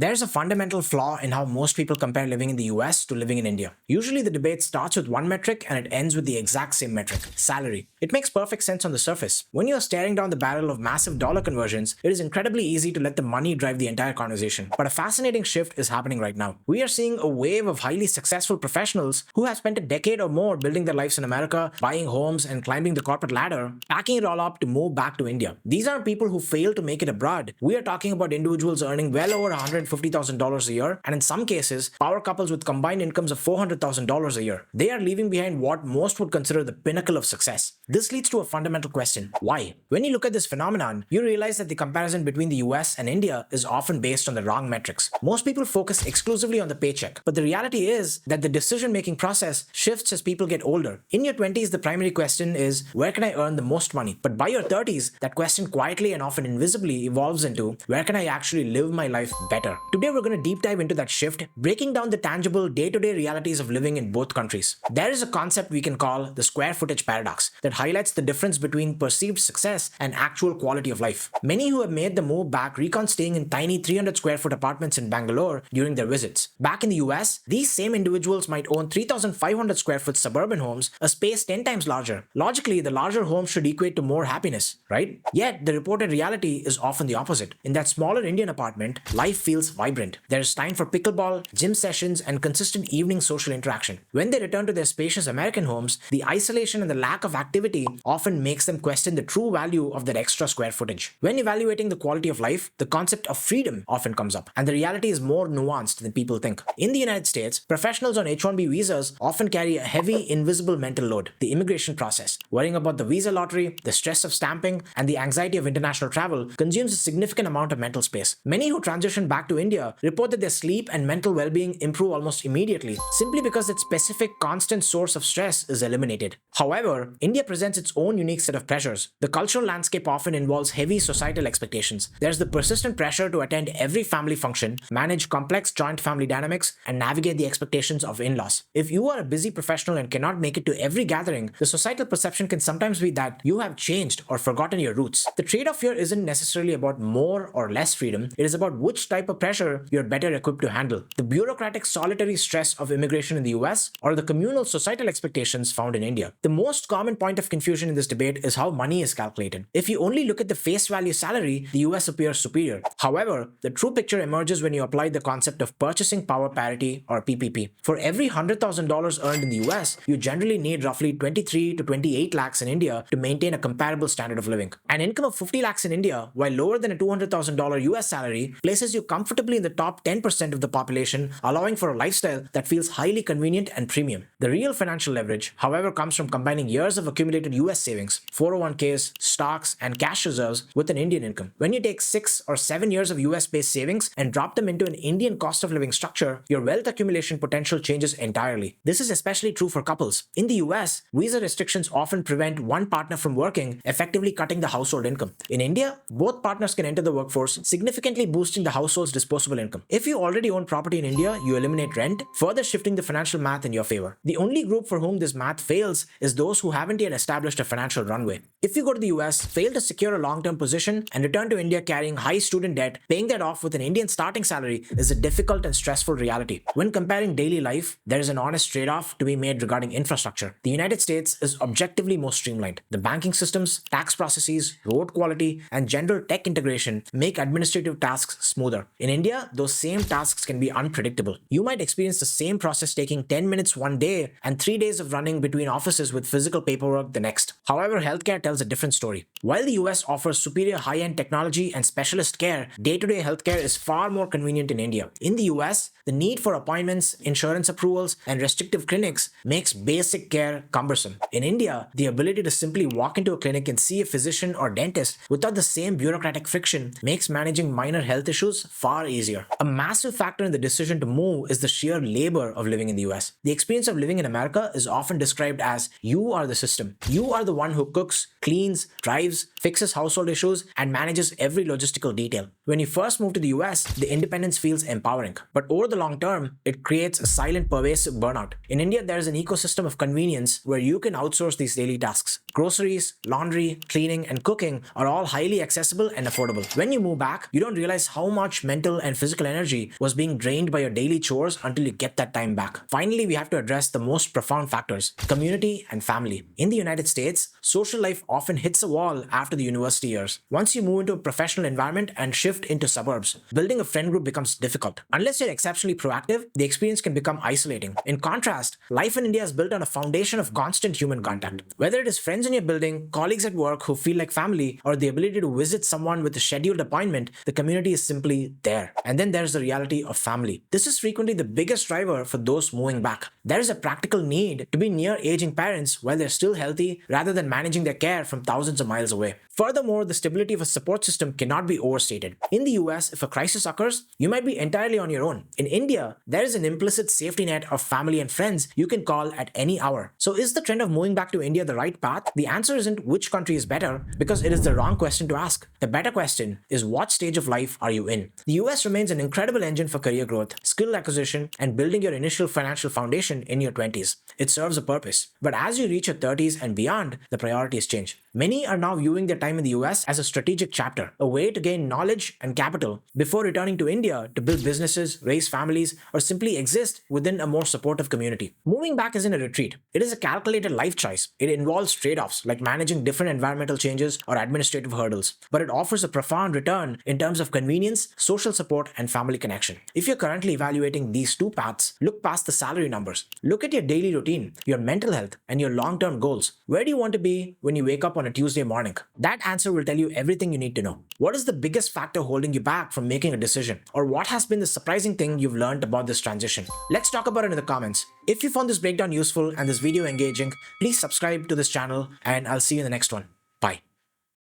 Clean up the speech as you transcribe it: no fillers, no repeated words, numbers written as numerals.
There's a fundamental flaw in how most people compare living in the US to living in India. Usually the debate starts with one metric and it ends with the exact same metric: salary. It makes perfect sense on the surface. When you're staring down the barrel of massive dollar conversions, it is incredibly easy to let the money drive the entire conversation. But a fascinating shift is happening right now. We are seeing a wave of highly successful professionals who have spent a decade or more building their lives in America, buying homes and climbing the corporate ladder, packing it all up to move back to India. These aren't people who failed to make it abroad. We are talking about individuals earning well over $150,000 a year, and in some cases, power couples with combined incomes of $400,000 a year. They are leaving behind what most would consider the pinnacle of success. This leads to a fundamental question: why? When you look at this phenomenon, you realize that the comparison between the US and India is often based on the wrong metrics. Most people focus exclusively on the paycheck, but the reality is that the decision-making process shifts as people get older. In your 20s, the primary question is, where can I earn the most money? But by your 30s, that question quietly and often invisibly evolves into, where can I actually live my life better? Today, we're going to deep dive into that shift, breaking down the tangible day-to-day realities of living in both countries. There is a concept we can call the square footage paradox that highlights the difference between perceived success and actual quality of life. Many who have made the move back recount staying in tiny 300 square foot apartments in Bangalore during their visits. Back in the US, these same individuals might own 3,500 square foot suburban homes, a space 10 times larger. Logically, the larger home should equate to more happiness, right? Yet, the reported reality is often the opposite. In that smaller Indian apartment, life feels vibrant. There's time for pickleball, gym sessions, and consistent evening social interaction. When they return to their spacious American homes, the isolation and the lack of activity often makes them question the true value of that extra square footage. When evaluating the quality of life, the concept of freedom often comes up, and the reality is more nuanced than people think. In the United States, professionals on H-1B visas often carry a heavy, invisible mental load: the immigration process. Worrying about the visa lottery, the stress of stamping, and the anxiety of international travel consumes a significant amount of mental space. Many who transition back to India report that their sleep and mental well-being improve almost immediately, simply because that specific constant source of stress is eliminated. However, India presents its own unique set of pressures. The cultural landscape often involves heavy societal expectations. There's the persistent pressure to attend every family function, manage complex joint family dynamics, and navigate the expectations of in-laws. If you are a busy professional and cannot make it to every gathering, the societal perception can sometimes be that you have changed or forgotten your roots. The trade-off here isn't necessarily about more or less freedom, it is about which type of pressure you're better equipped to handle: the bureaucratic solitary stress of immigration in the US or the communal societal expectations found in India. The most common point of confusion in this debate is how money is calculated. If you only look at the face value salary, the US appears superior. However, the true picture emerges when you apply the concept of purchasing power parity, or PPP. For every $100,000 earned in the US, you generally need roughly 23 to 28 lakhs in India to maintain a comparable standard of living. An income of 50 lakhs in India, while lower than a $200,000 US salary, places you comfortably in the top 10% of the population, allowing for a lifestyle that feels highly convenient and premium. The real financial leverage, however, comes from combining years of accumulated US savings, 401ks, stocks, and cash reserves with an Indian income. When you take 6 or 7 years of US-based savings and drop them into an Indian cost of living structure, your wealth accumulation potential changes entirely. This is especially true for couples. In the US, visa restrictions often prevent one partner from working, effectively cutting the household income. In India, both partners can enter the workforce, significantly boosting the household's disposable income. If you already own property in India, you eliminate rent, further shifting the financial math in your favor. The only group for whom this math fails is those who haven't yet established a financial runway. If you go to the US, fail to secure a long-term position, and return to India carrying high student debt, paying that off with an Indian starting salary is a difficult and stressful reality. When comparing daily life, there is an honest trade-off to be made regarding infrastructure. The United States is objectively more streamlined. The banking systems, tax processes, road quality, and general tech integration make administrative tasks smoother. In India, those same tasks can be unpredictable. You might experience the same process taking 10 minutes one day and 3 days of running between offices with physical paperwork the next. However, healthcare tells a different story. While the US offers superior high-end technology and specialist care, day-to-day healthcare is far more convenient in India. In the US, the need for appointments, insurance approvals, and restrictive clinics makes basic care cumbersome. In India, the ability to simply walk into a clinic and see a physician or dentist without the same bureaucratic friction makes managing minor health issues far easier. A massive factor in the decision to move is the sheer labor of living in the US. The experience of living in America is often described as, you are the system. You are the one who cooks, cleans, drives, fixes household issues, and manages every logistical detail. When you first move to the US, the independence feels empowering. But over the long term, it creates a silent, pervasive burnout. In India, there is an ecosystem of convenience where you can outsource these daily tasks. Groceries, laundry, cleaning, and cooking are all highly accessible and affordable. When you move back, you don't realize how much mental mental and physical energy was being drained by your daily chores until you get that time back. Finally, we have to address the most profound factors: community and family. In the United States, social life often hits a wall after the university years. Once you move into a professional environment and shift into suburbs, building a friend group becomes difficult. Unless you're exceptionally proactive, the experience can become isolating. In contrast, life in India is built on a foundation of constant human contact. Whether it is friends in your building, colleagues at work who feel like family, or the ability to visit someone with a scheduled appointment, the community is simply there. And then there's the reality of family. This is frequently the biggest driver for those moving back. There is a practical need to be near aging parents while they're still healthy rather than managing their care from thousands of miles away. Furthermore, the stability of a support system cannot be overstated. In the US, if a crisis occurs, you might be entirely on your own. In India, there is an implicit safety net of family and friends you can call at any hour. So is the trend of moving back to India the right path? The answer isn't which country is better, because it is the wrong question to ask. The better question is, what stage of life are you in? The US remains an incredible engine for career growth, skill acquisition, and building your initial financial foundation in your 20s. It serves a purpose. But as you reach your 30s and beyond, the priorities change. Many are now viewing their time in the US as a strategic chapter, a way to gain knowledge and capital before returning to India to build businesses, raise families, or simply exist within a more supportive community. Moving back isn't a retreat. It is a calculated life choice. It involves trade-offs like managing different environmental changes or administrative hurdles, but it offers a profound return in terms of convenience, social support, and family connection. If you're currently evaluating these two paths, look past the salary numbers. Look at your daily routine, your mental health, and your long-term goals. Where do you want to be when you wake up on a Tuesday morning? That answer will tell you everything you need to know. What is the biggest factor holding you back from making a decision? Or what has been the surprising thing you've learned about this transition? Let's talk about it in the comments. If you found this breakdown useful and this video engaging, please subscribe to this channel, and I'll see you in the next one. Bye.